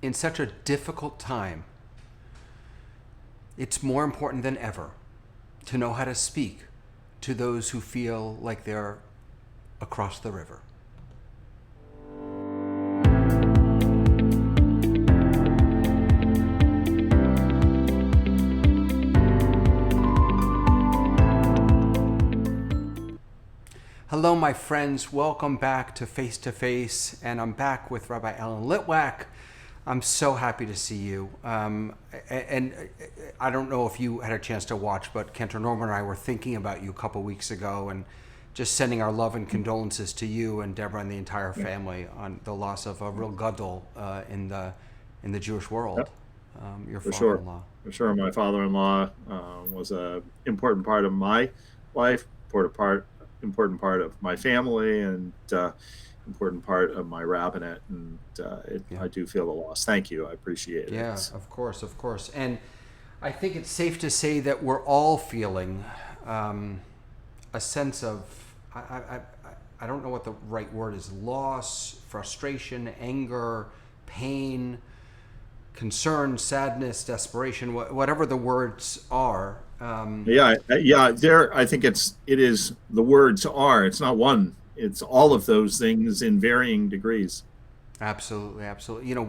in such a difficult time, it's more important than ever to know how to speak to those who feel like they're across the river. Hello, my friends. Welcome back to Face to Face, and I'm back with Rabbi Alan Litwak. I'm so happy to see you. And I don't know if you had a chance to watch, but Cantor Norman and I were thinking about you a couple weeks ago and just sending our love and condolences to you and Deborah and the entire family on the loss of a real gadol in the Jewish world. Yep. Your For father-in-law. For sure. My father-in-law was an important part of my life, important part of my family, and important part of my rabbinate. And I do feel the loss. Thank you. I appreciate it. Yeah, of course. And I think it's safe to say that we're all feeling a sense of, I don't know what the right word is, loss, frustration, anger, pain, concern, sadness, desperation, whatever the words are. There, I think it is, the words are, it's not one, it's all of those things in varying degrees. Absolutely. You know,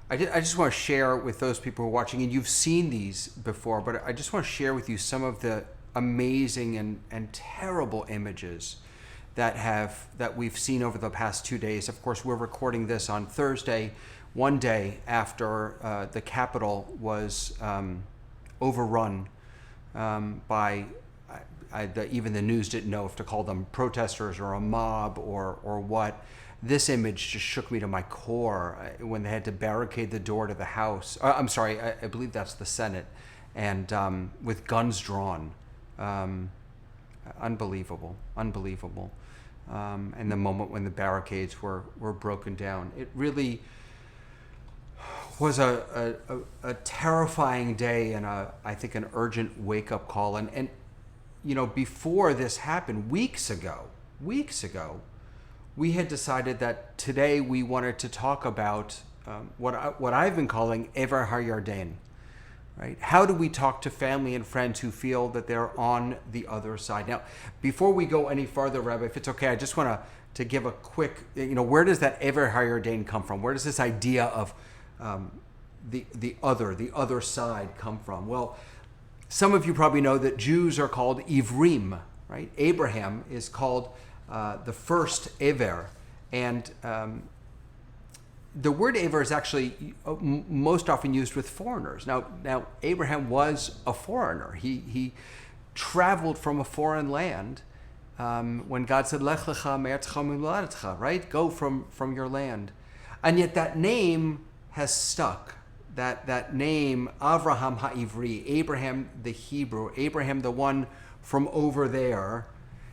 I just want to share with those people who are watching, and you've seen these before, but I just want to share with you some of the amazing and terrible images that we've seen over the past 2 days. Of course, we're recording this on Thursday, one day after the Capitol was overrun by even the news didn't know if to call them protesters or a mob or what. This image just shook me to my core when they had to barricade the door to the House. I'm sorry, I believe that's the Senate, and with guns drawn. Unbelievable. And the moment when the barricades were broken down, it really was a terrifying day, and I think an urgent wake-up call. And you know, before this happened, weeks ago, we had decided that today we wanted to talk about what I've been calling Ever HaYarden, right? How do we talk to family and friends who feel that they're on the other side? Now, before we go any further, Rabbi, if it's okay, I just want to give a quick, where does that Ever HaYarden come from? Where does this idea of the other side come from? Well, some of you probably know that Jews are called Ivrim, right? Abraham is called the first Ever, and the word Ever is actually most often used with foreigners. Now Abraham was a foreigner. He traveled from a foreign land when God said, Lech lecha me'eretzecha u'mimoladetecha, right? Go from your land. And yet that name has stuck. That name, Avraham HaIvri, Abraham the Hebrew, Abraham the one from over there,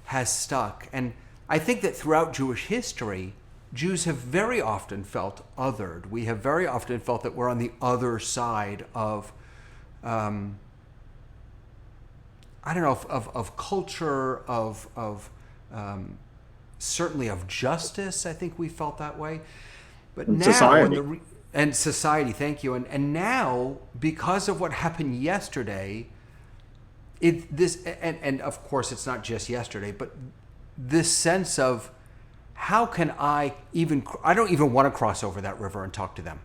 has stuck. And I think that throughout Jewish history, Jews have very often felt othered. We have very often felt that we're on the other side of, of culture, of certainly of justice. I think we felt that way. But now, society. And society, thank you. And now, because of what happened yesterday, and of course it's not just yesterday, but this sense of how can I don't even want to cross over that river and talk to them,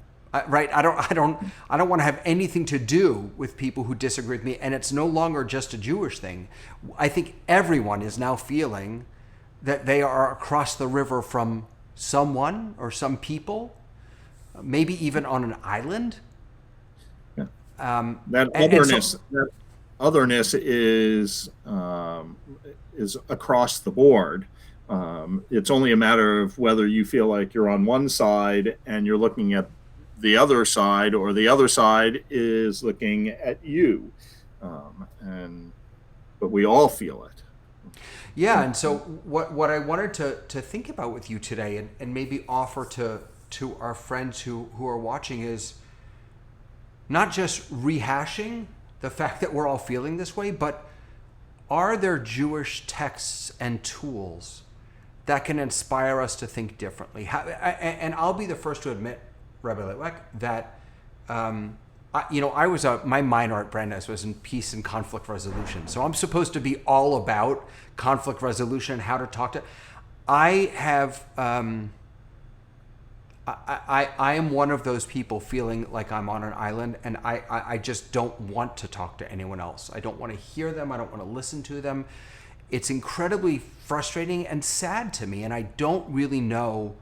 right? I don't want to have anything to do with people who disagree with me. And it's no longer just a Jewish thing. I think everyone is now feeling that they are across the river from someone or some people, maybe even on an island. Yeah. That otherness is across the board. It's only a matter of whether you feel like you're on one side and you're looking at the other side, or the other side is looking at you. But we all feel it. Yeah, and so what I wanted to think about with you today, and maybe offer to our friends who are watching, is not just rehashing the fact that we're all feeling this way, but are there Jewish texts and tools that can inspire us to think differently? And I'll be the first to admit, Rabbi Litwak, that my minor at Brandeis was in peace and conflict resolution. So I'm supposed to be all about conflict resolution, how to talk to. I have. I am one of those people feeling like I'm on an island, and I just don't want to talk to anyone else. I don't want to hear them. I don't want to listen to them. It's incredibly frustrating and sad to me, and I don't really know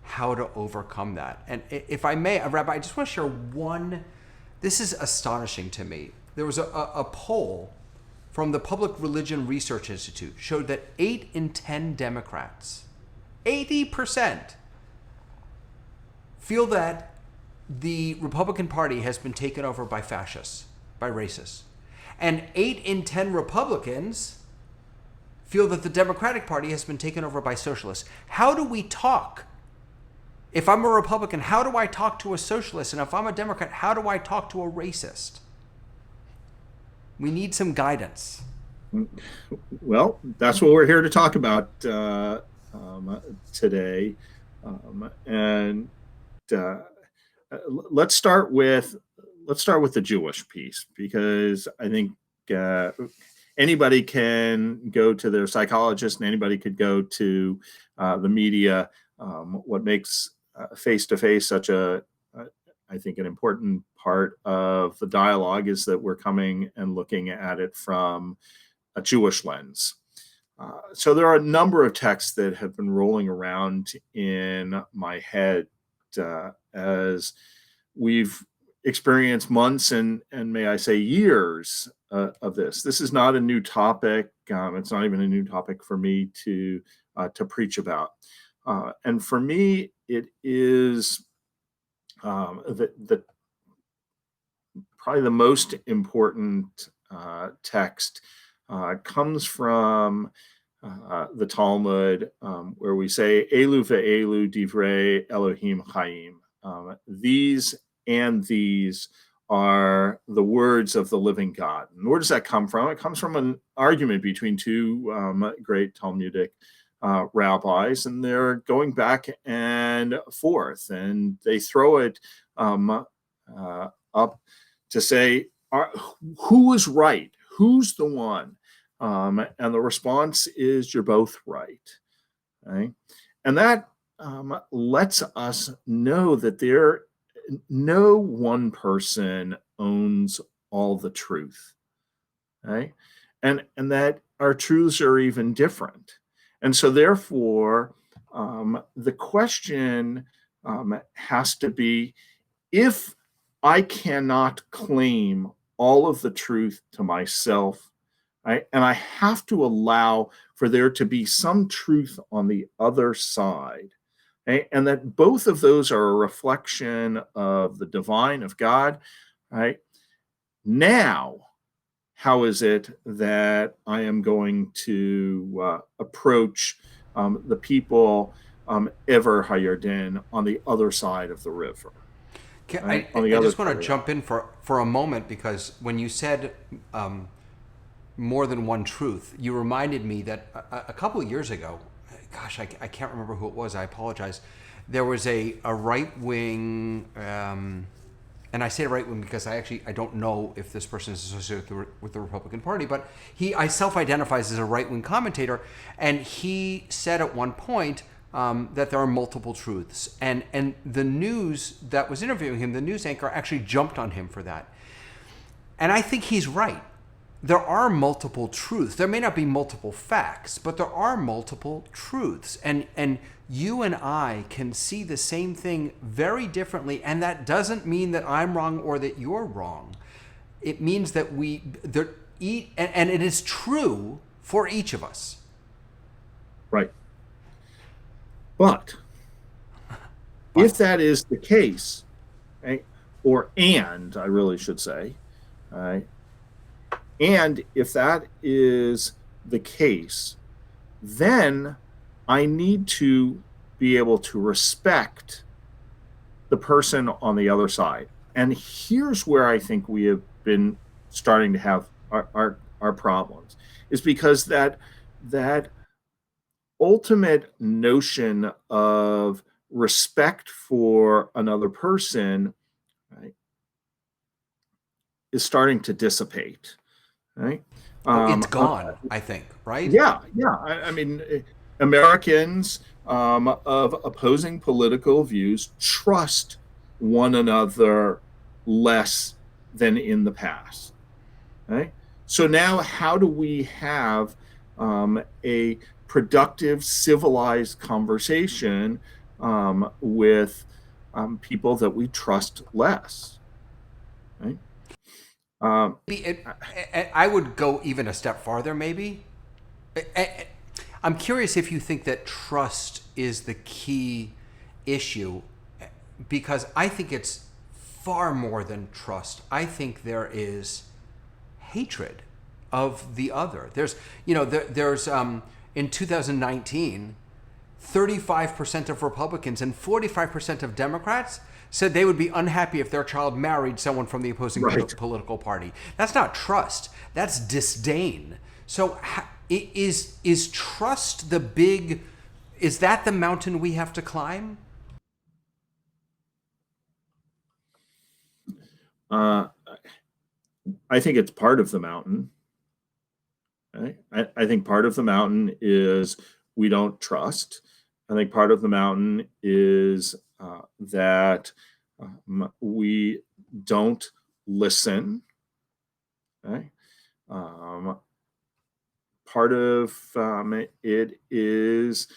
how to overcome that. And if I may, Rabbi, I just want to share one. This is astonishing to me. There was a poll from the Public Religion Research Institute showed that 8 in 10 Democrats, 80%, feel that the Republican Party has been taken over by fascists, by racists. And 8 in 10 Republicans feel that the Democratic Party has been taken over by socialists. How do we talk? If I'm a Republican, how do I talk to a socialist? And if I'm a Democrat, how do I talk to a racist? We need some guidance. Well, that's what we're here to talk about today. Let's start with the Jewish piece, because I think anybody can go to their psychologist and anybody could go to the media. What makes face-to-face such I think an important part of the dialogue is that we're coming and looking at it from a Jewish lens. So there are a number of texts that have been rolling around in my head as we've experienced months and may I say years of this. This is not a new topic. It's not even a new topic for me to preach about. And for me, it is the probably the most important text comes from the Talmud, where we say, Elu ve'elu divrei Elohim Chaim. These and these are the words of the living God. And where does that come from? It comes from an argument between two great Talmudic rabbis, and they're going back and forth, and they throw it up to say, who is right? Who's the one? And the response is, you're both right. Right? And that lets us know that no one person owns all the truth. Right? And that our truths are even different. And so therefore, the question has to be, if I cannot claim all of the truth to myself, right, and I have to allow for there to be some truth on the other side, right, and that both of those are a reflection of the divine, of God, right? Now, how is it that I am going to approach the people Ever HaYarden on the other side of the river? I just want to jump in for a moment, because when you said more than one truth, you reminded me that a couple of years ago, gosh, I can't remember who it was, I apologize, there was a right-wing, and I say right-wing because I don't know if this person is associated with the Republican Party, but I self-identifies as a right-wing commentator, and he said at one point that there are multiple truths. And the news that was interviewing him, the news anchor, actually jumped on him for that. And I think he's right. There are multiple truths. There may not be multiple facts, but there are multiple truths. And you and I can see the same thing very differently, and that doesn't mean that I'm wrong or that you're wrong. It means that and it is true for each of us. Right. But if that is the case, right, and I really should say, right, and if that is the case, then I need to be able to respect the person on the other side. And here's where I think we have been starting to have our problems, is because that ultimate notion of respect for another person, right, is starting to dissipate, right? Oh, it's gone, I think, right? Yeah. I mean, Americans of opposing political views trust one another less than in the past, right? So now, how do we have a productive, civilized conversation with people that we trust less, right? Um, I would go even a step farther, maybe. I'm curious if you think that trust is the key issue, because I think it's far more than trust. I think there is hatred of the other. There's in 2019, 35% of Republicans and 45% of Democrats said they would be unhappy if their child married someone from the opposing right. political party. That's not trust. That's disdain. So is trust the big? Is that the mountain we have to climb? Uh, I think it's part of the mountain. Right? I think part of the mountain is we don't trust. I think part of the mountain is that we don't listen. Right? Um, Part of it is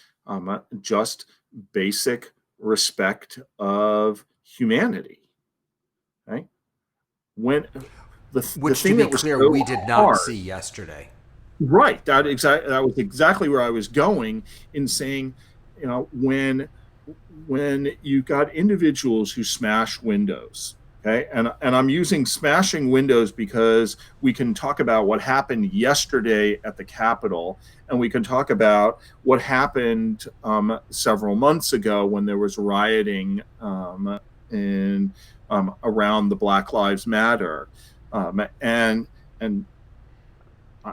just basic respect of humanity. Right? When the Which, to thing be that was clear, so we did not hard. see yesterday. Right. That was exactly where I was going in saying, when you got individuals who smash windows, okay, and I'm using smashing windows because we can talk about what happened yesterday at the Capitol, and we can talk about what happened several months ago when there was rioting in around the Black Lives Matter, and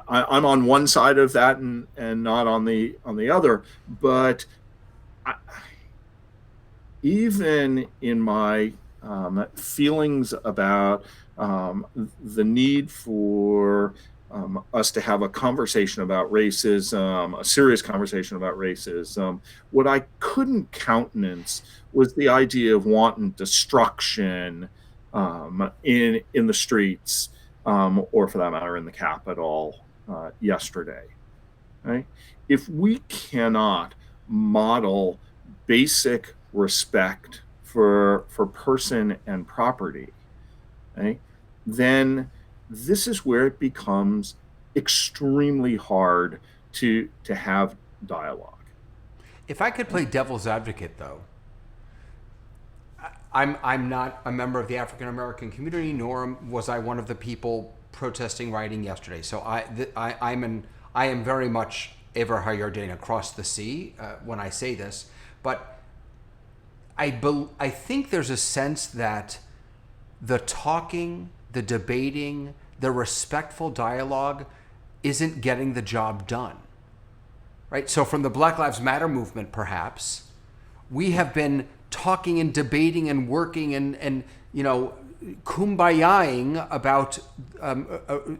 I'm on one side of that and not on the other. But I, even in my feelings about the need for us to have a conversation about racism, a serious conversation about racism, what I couldn't countenance was the idea of wanton destruction in the streets, or for that matter, in the Capitol yesterday. Right? If we cannot model basic respect for person and property, right, then this is where it becomes extremely hard to have dialogue. If I could play devil's advocate, though, I'm not a member of the African American community, nor was I one of the people protesting rioting yesterday. So I am very much Ever Hayarden, across the sea, when I say this, but I think there's a sense that the talking, the debating, the respectful dialogue isn't getting the job done. Right? So from the Black Lives Matter movement, perhaps, we have been talking and debating and working and kumbayaing about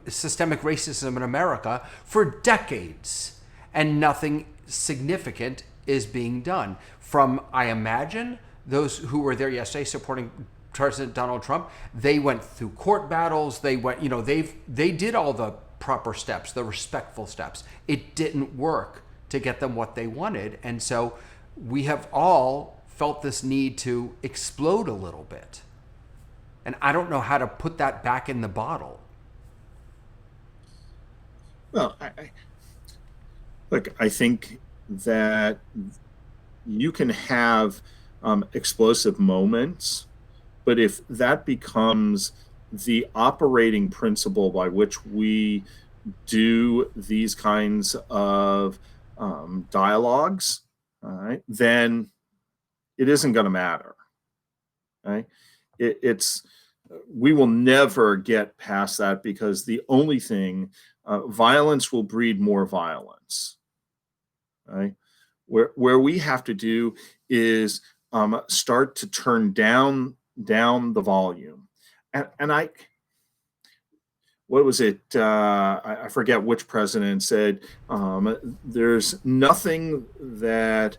systemic racism in America for decades, and nothing significant is being done. From, I imagine, those who were there yesterday supporting President Donald Trump, they went through court battles. They went, they did all the proper steps, the respectful steps. It didn't work to get them what they wanted, and so we have all felt this need to explode a little bit. And I don't know how to put that back in the bottle. Well, look, I think that you can have explosive moments, but if that becomes the operating principle by which we do these kinds of dialogues, all right, then it isn't going to matter. Right? We will never get past that, because the only thing, violence will breed more violence. Right? Where we have to do is start to turn down the volume. And what was it? I forget which president said, there's nothing that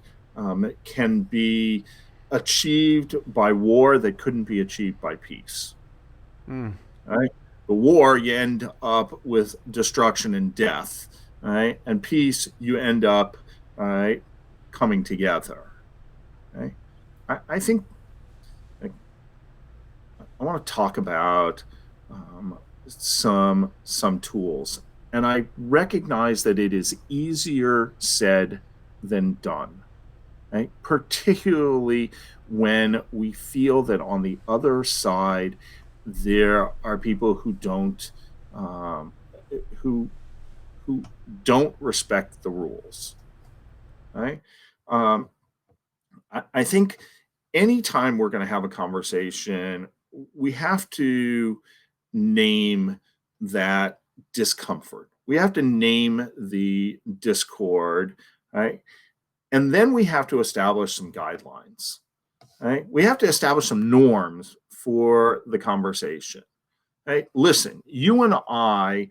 can be achieved by war that couldn't be achieved by peace. Right? The war, you end up with destruction and death. Right? And peace, you end up coming together. Right? I think I want to talk about some tools, and I recognize that it is easier said than done, right? Particularly when we feel that on the other side there are people who don't respect the rules, right? I think anytime we're going to have a conversation, we have to name that discomfort. We have to name the discord, right? And then we have to establish some guidelines, right? We have to establish some norms for the conversation, right? Listen, you and I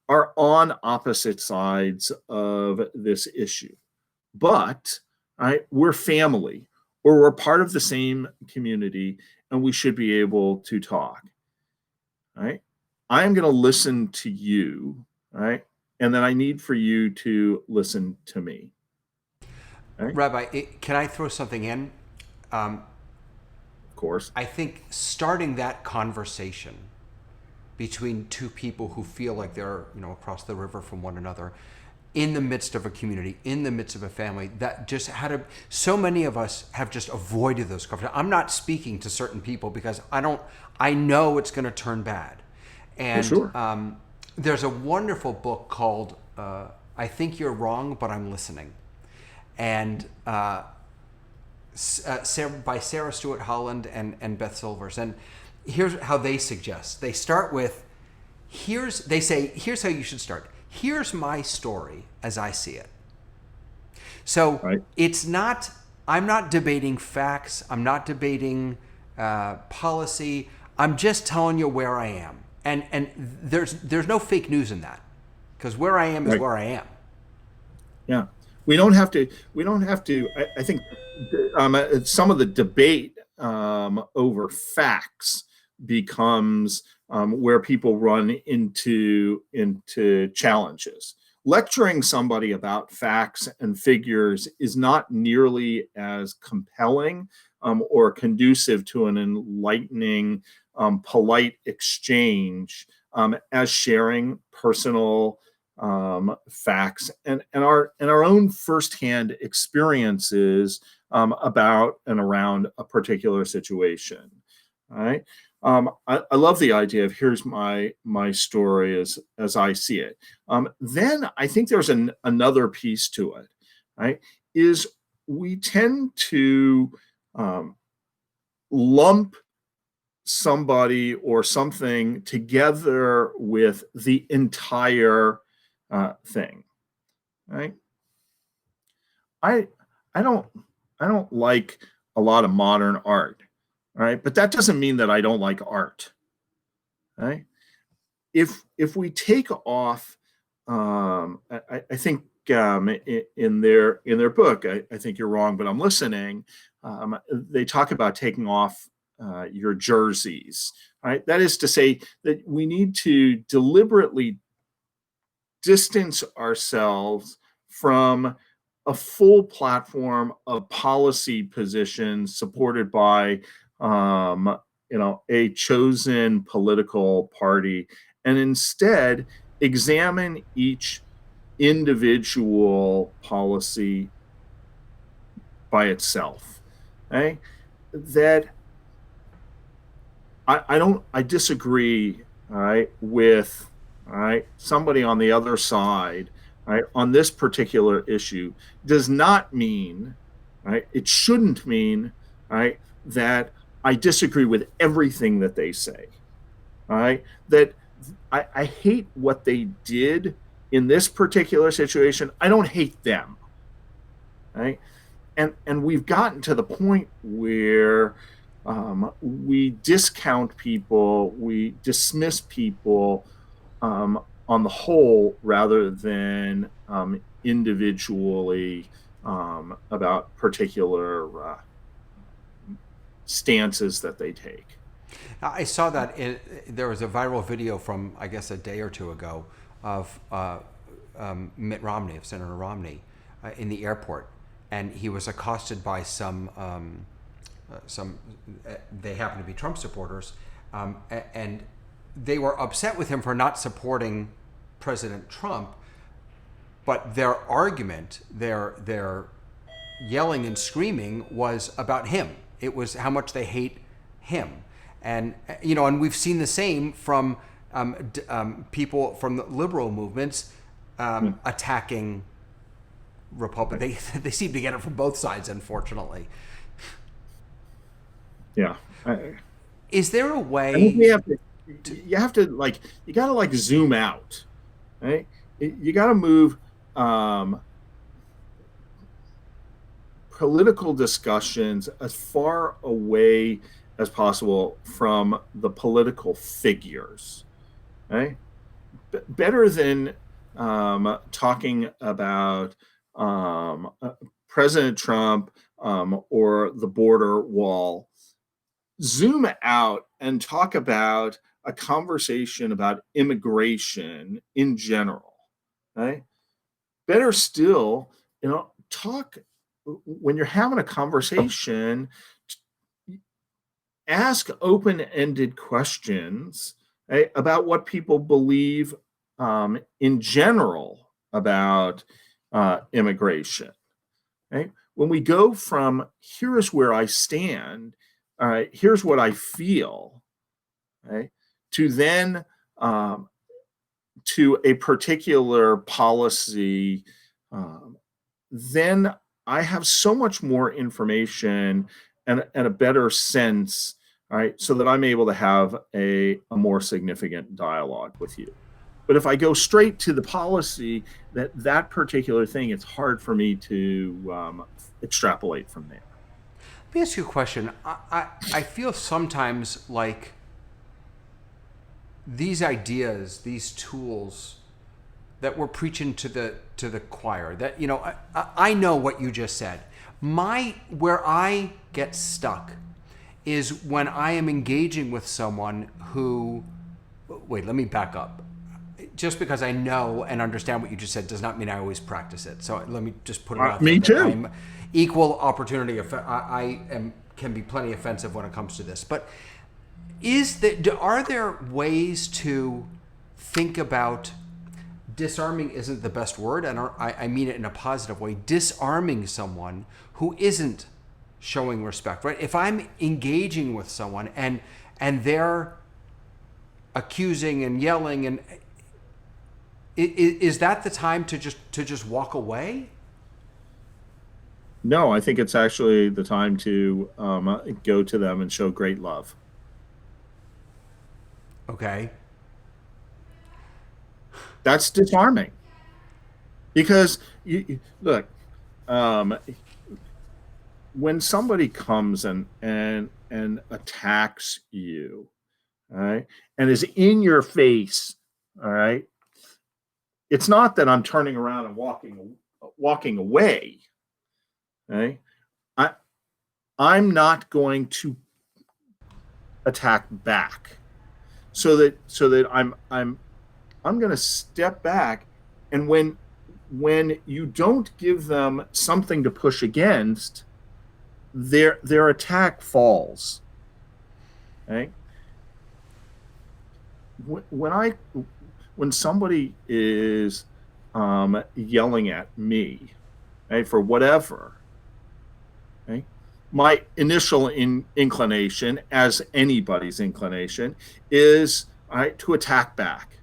are on opposite sides of this issue, but we're family, or we're part of the same community, and we should be able to talk. Right? I'm going to listen to you, right? And then I need for you to listen to me. Right? Rabbi, can I throw something in? Of course. I think starting that conversation between two people who feel like they're, across the river from one another, in the midst of a community, in the midst of a family, that just so many of us have just avoided those conversations. I'm not speaking to certain people because I know it's going to turn bad. And sure. There's a wonderful book called I Think You're Wrong, But I'm Listening. And by Sarah Stewart Holland and Beth Silvers. And here's how they suggest. They start with, here's how you should start. Here's my story as I see it. So I'm not debating facts. I'm not debating policy. I'm just telling you where I am. And there's no fake news in that, because where I am is where I am. Yeah. We don't have to, I think some of the debate over facts becomes where people run into challenges. Lecturing somebody about facts and figures is not nearly as compelling or conducive to an enlightening, polite exchange as sharing personal facts and our own firsthand experiences about and around a particular situation. All right. I love the idea of here's my story as I see it. Then I think there's another piece to it, right? Is we tend to lump somebody or something together with the entire thing, right? I don't like a lot of modern art. Right, but that doesn't mean that I don't like art. Right? If we take off, I think in their book, I think you're wrong, but I'm listening. They talk about taking off your jerseys. Right, that is to say that we need to deliberately distance ourselves from a full platform of policy positions supported by a chosen political party, and instead examine each individual policy by itself. Okay? That I disagree, all right, with somebody on the other side, on this particular issue. Does not mean, it shouldn't mean, that I disagree with everything that they say. That I hate what they did in this particular situation. I don't hate them. and we've gotten to the point where we discount people, we dismiss people on the whole rather than individually about particular stances that they take. I saw that there was a viral video from, I guess, a day or two ago of Mitt Romney, of Senator Romney, in the airport, and he was accosted by some they happen to be Trump supporters, and they were upset with him for not supporting President Trump, but their argument, their yelling and screaming was about him. It was how much they hate him. And and we've seen the same from people from the liberal movements attacking Republicans. They seem to get it from both sides, unfortunately. Yeah. Is there a way? I think you gotta zoom out, right? You gotta move political discussions as far away as possible from the political figures, right? Better than talking about President Trump or the border wall. Zoom out and talk about a conversation about immigration in general, right? Better still, talk when you're having a conversation, ask open-ended questions, right, about what people believe in general about immigration, right? When we go from here is where I stand, all right, here's what I feel, right, to then to a particular policy, then I have so much more information and a better sense, right, so that I'm able to have a more significant dialogue with you. But if I go straight to the policy, that particular thing, it's hard for me to extrapolate from there. Let me ask you a question. I feel sometimes like these ideas, these tools that we're preaching to the choir, that I know what you just said. Where I get stuck is when I am engaging with someone who, wait, let me back up. Just because I know and understand what you just said does not mean I always practice it. So let me just put it out there. Me too. I'm equal opportunity. Can be plenty offensive when it comes to this. But are there ways to think about disarming? Isn't the best word, and I mean it in a positive way. Disarming someone who isn't showing respect, right? If I'm engaging with someone and they're accusing and yelling, and is that the time to just walk away? No, I think it's actually the time to go to them and show great love. Okay. That's disarming. Because, look, when somebody comes and attacks you, all right, and is in your face, all right, it's not that I'm turning around and walking away. Okay? I'm not going to attack back. So that I'm going to step back, and when you don't give them something to push against, their attack falls. Okay? When somebody is yelling at me, right, for whatever, okay, my initial inclination, as anybody's inclination, is to attack back.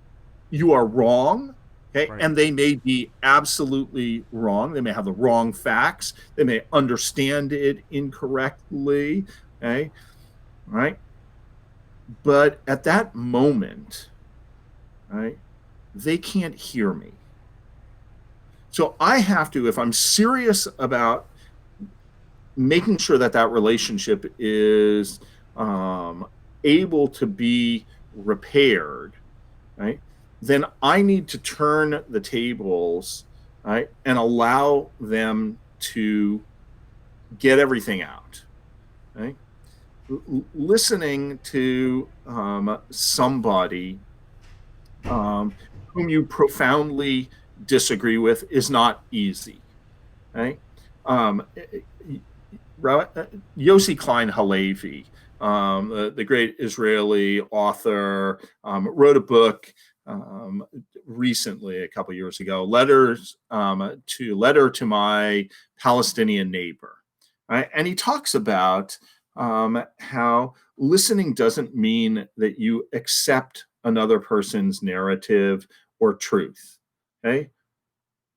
You are wrong, okay, right. And they may be absolutely wrong. They may have the wrong facts. They may understand it incorrectly, okay, right? But at that moment, right, they can't hear me. So I have to, if I'm serious about making sure that that relationship is able to be repaired, right? Then I need to turn the tables, right, and allow them to get everything out, right? Listening to somebody whom you profoundly disagree with is not easy, right? Um, Yossi Klein Halevi, the great Israeli author, wrote a book recently, a couple of years ago, letter to my Palestinian neighbor, right? And he talks about how listening doesn't mean that you accept another person's narrative or truth. Okay,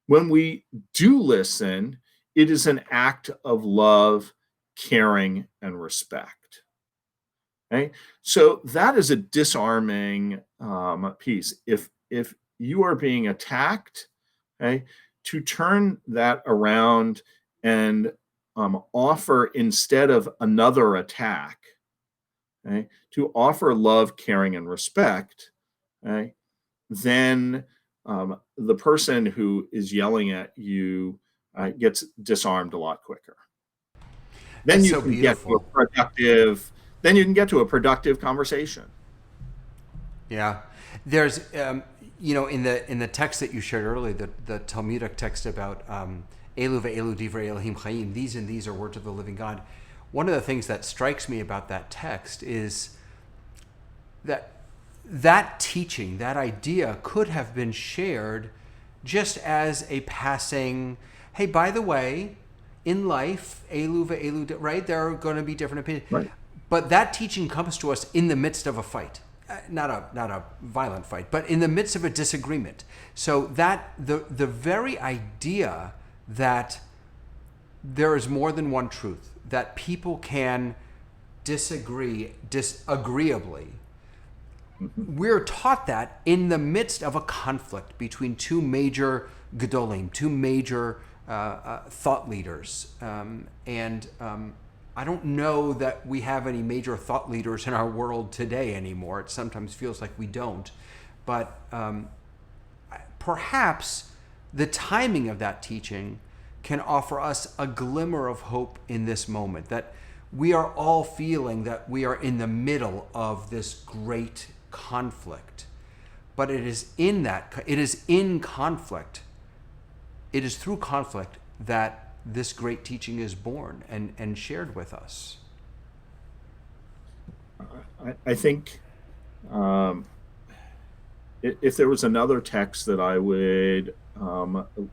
when we do listen, it is an act of love, caring, and respect. Okay, so that is a disarming piece. If you are being attacked, okay, to turn that around and offer, instead of another attack, okay, to offer love, caring, and respect, okay, then the person who is yelling at you gets disarmed a lot quicker. Then That's you so can get to a beautiful. productive. Then you can get to a productive conversation. Yeah, there's in the text that you shared earlier, the Talmudic text about Elu ve'elu divrei Elohim chayim, these and these are words of the living God. One of the things that strikes me about that text is that teaching, that idea, could have been shared just as a passing, hey, by the way, in life, Elu ve'elu, right? There are going to be different opinions. Right. But that teaching comes to us in the midst of a fight. Not a violent fight, but in the midst of a disagreement. So that the very idea that there is more than one truth, that people can disagree disagreeably. We're taught that in the midst of a conflict between two major gedolim, two major thought leaders, and I don't know that we have any major thought leaders in our world today anymore. It sometimes feels like we don't. But perhaps the timing of that teaching can offer us a glimmer of hope in this moment, that we are all feeling that we are in the middle of this great conflict. But it is in conflict, it is through conflict that this great teaching is born and shared with us. I think if there was another text that I would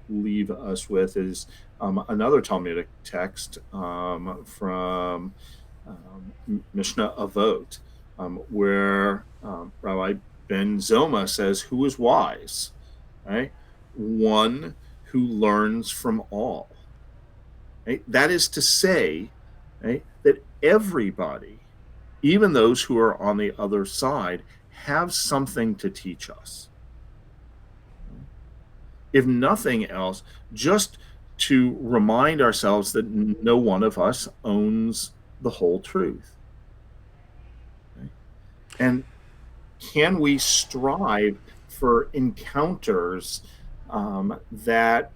leave us with, is another Talmudic text from Mishnah Avot, where Rabbi Ben Zoma says, "Who is wise? Right? One who learns from all." Right? That is to say, right, that everybody, even those who are on the other side, have something to teach us. If nothing else, just to remind ourselves that no one of us owns the whole truth. Okay? And can we strive for encounters that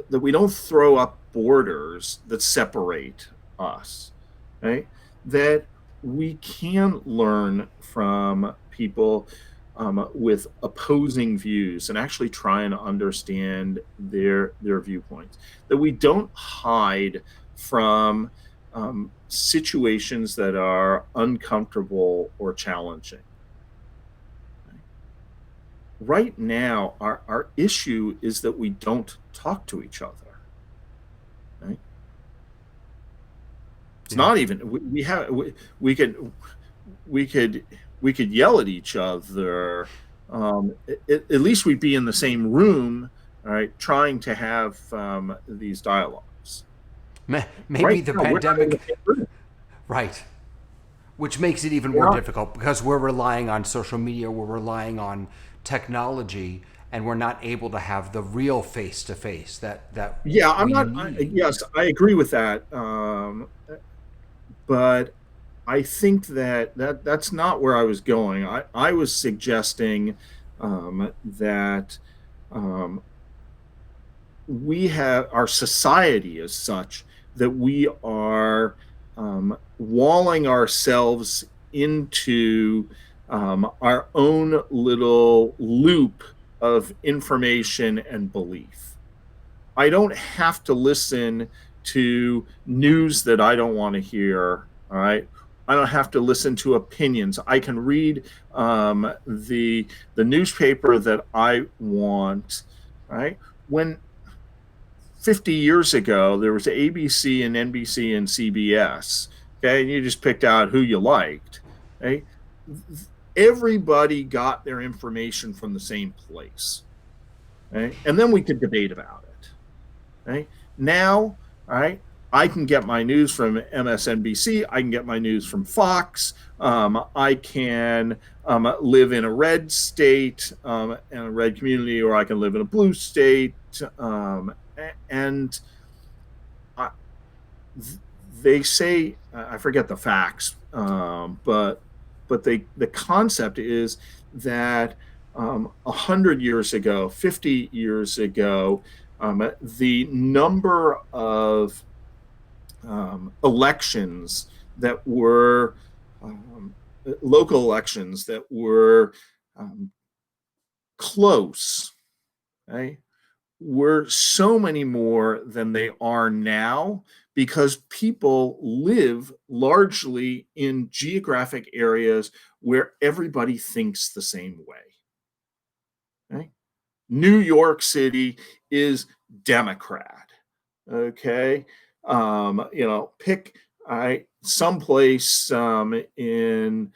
that we don't throw up borders that separate us, right? That we can learn from people with opposing views and actually try and understand their viewpoints. That we don't hide from situations that are uncomfortable or challenging. Right now, our issue is that we don't talk to each other. Right? It's not even we could yell at each other. At least we'd be in the same room, all right, trying to have these dialogues. Maybe right the now, pandemic, right? Which makes it even more difficult because we're relying on social media, we're relying on technology, and we're not able to have the real face to face that Yeah, we need. yes, I agree with that. But I think that's not where I was going. I was suggesting that um, we have our society is such that we are walling ourselves into our own little loop of information and belief. I don't have to listen to news that I don't want to hear. All right. I don't have to listen to opinions. I can read the newspaper that I want. Right. When 50 years ago there was ABC and NBC and CBS. Okay, and you just picked out who you liked. Okay, everybody got their information from the same place. Okay, and then we could debate about it. Right? Now, all right, I can get my news from MSNBC. I can get my news from Fox. I can live in a red state in a red community, or I can live in a blue state. And I, they say, I forget the facts, but the concept is that 100 years ago, 50 years ago, the number of elections that were local elections that were close, right, were so many more than they are now because people live largely in geographic areas where everybody thinks the same way. Right? New York City is Democrat. Okay, pick someplace in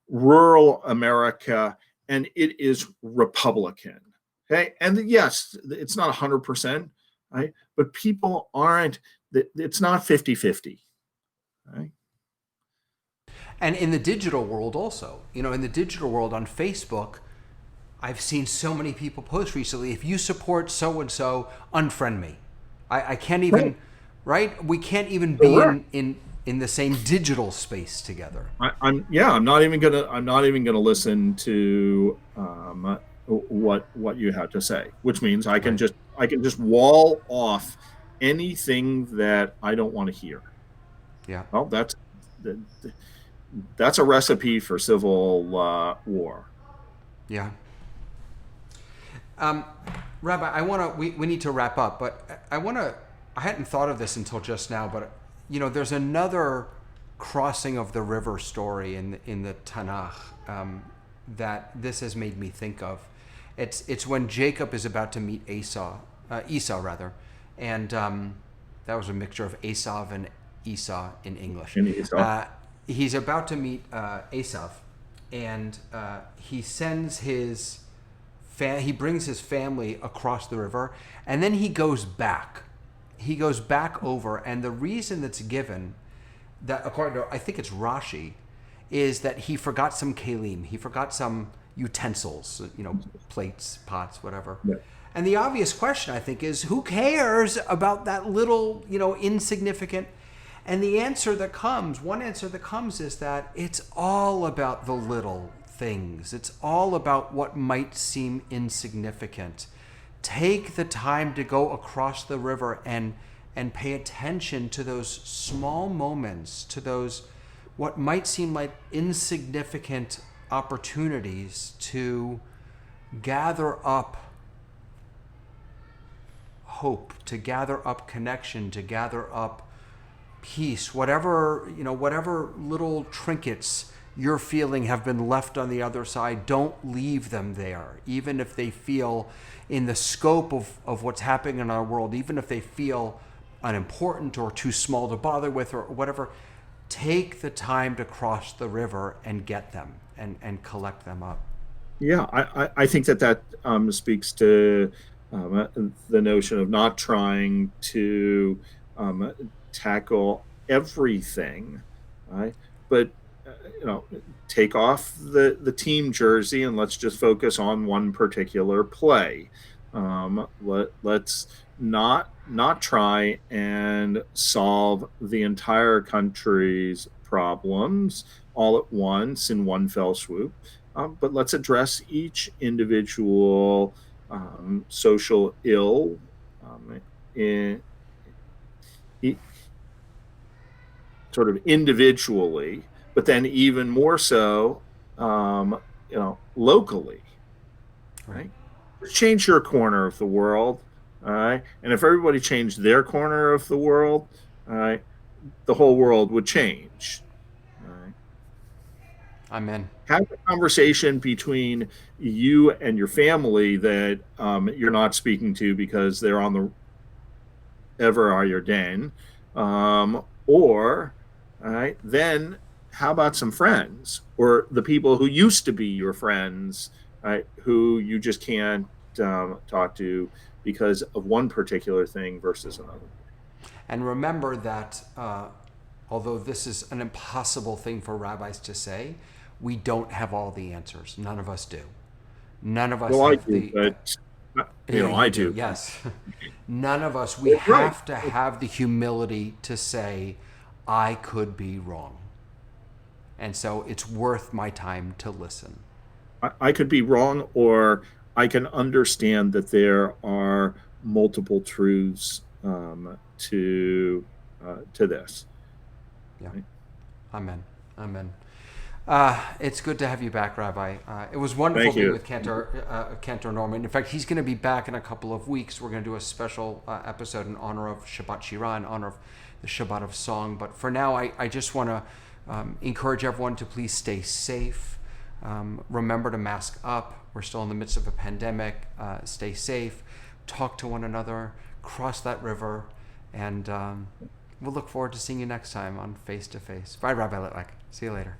rural America, and it is Republican. Okay, and yes, it's not 100%, right? But people aren't. It's not 50-50, right? And in the digital world also, in the digital world on Facebook, I've seen so many people post recently, if you support so and so, unfriend me. I can't even, right? We can't even be in the same digital space together. I'm not even gonna listen to what you have to say, which means I can just wall off anything that I don't want to hear. Yeah. Well, that's a recipe for civil war. Yeah. Rabbi, we need to wrap up, but I hadn't thought of this until just now, but there's another crossing of the river story in the Tanakh that this has made me think of. It's when Jacob is about to meet Esau rather, and that was a mixture of Esav and Esau in English. He's about to meet Esav, and he sends he brings his family across the river, and then he goes back. He goes back over, and the reason that's given, that according to, I think it's Rashi, is that he forgot some kalim. He forgot some utensils, plates, pots, whatever. Yeah. And the obvious question, I think, is who cares about that little, insignificant? And one answer that comes is that it's all about the little things. It's all about what might seem insignificant. Take the time to go across the river and pay attention to those small moments, to those what might seem like insignificant opportunities to gather up hope, to gather up connection, to gather up peace, whatever little trinkets you're feeling have been left on the other side. Don't leave them there, even if they feel in the scope of what's happening in our world, even if they feel unimportant or too small to bother with or whatever. Take the time to cross the river and get them and collect them up. Yeah, I think that speaks to the notion of not trying to tackle everything, right? But take off the team jersey and let's just focus on one particular play. Let's not try and solve the entire country's problems all at once in one fell swoop. But let's address each individual social ill in sort of individually, but then even more so, locally, right? Change your corner of the world, all right? And if everybody changed their corner of the world, all right, the whole world would change. All right? Amen. Have a conversation between you and your family that you're not speaking to because they're on the ever are your den, or all right, then how about some friends or the people who used to be your friends, right, who you just can't talk to because of one particular thing versus another. And remember that although this is an impossible thing for rabbis to say, we don't have all the answers. None of us do. None of us Well, have I do, but I do. Yes. None of us. We have to have the humility to say, I could be wrong. And so it's worth my time to listen. I could be wrong, or I can understand that there are multiple truths to this. Yeah. Right? Amen. Amen. It's good to have you back, Rabbi. It was wonderful being with Cantor Norman. In fact, he's going to be back in a couple of weeks. We're going to do a special episode in honor of Shabbat Shirah, in honor of the Shabbat of Song. But for now, I just want to encourage everyone to please stay safe. Remember to mask up. We're still in the midst of a pandemic. Stay safe. Talk to one another. Cross that river. And we'll look forward to seeing you next time on Face to Face. Bye, Rabbi Litwak. See you later.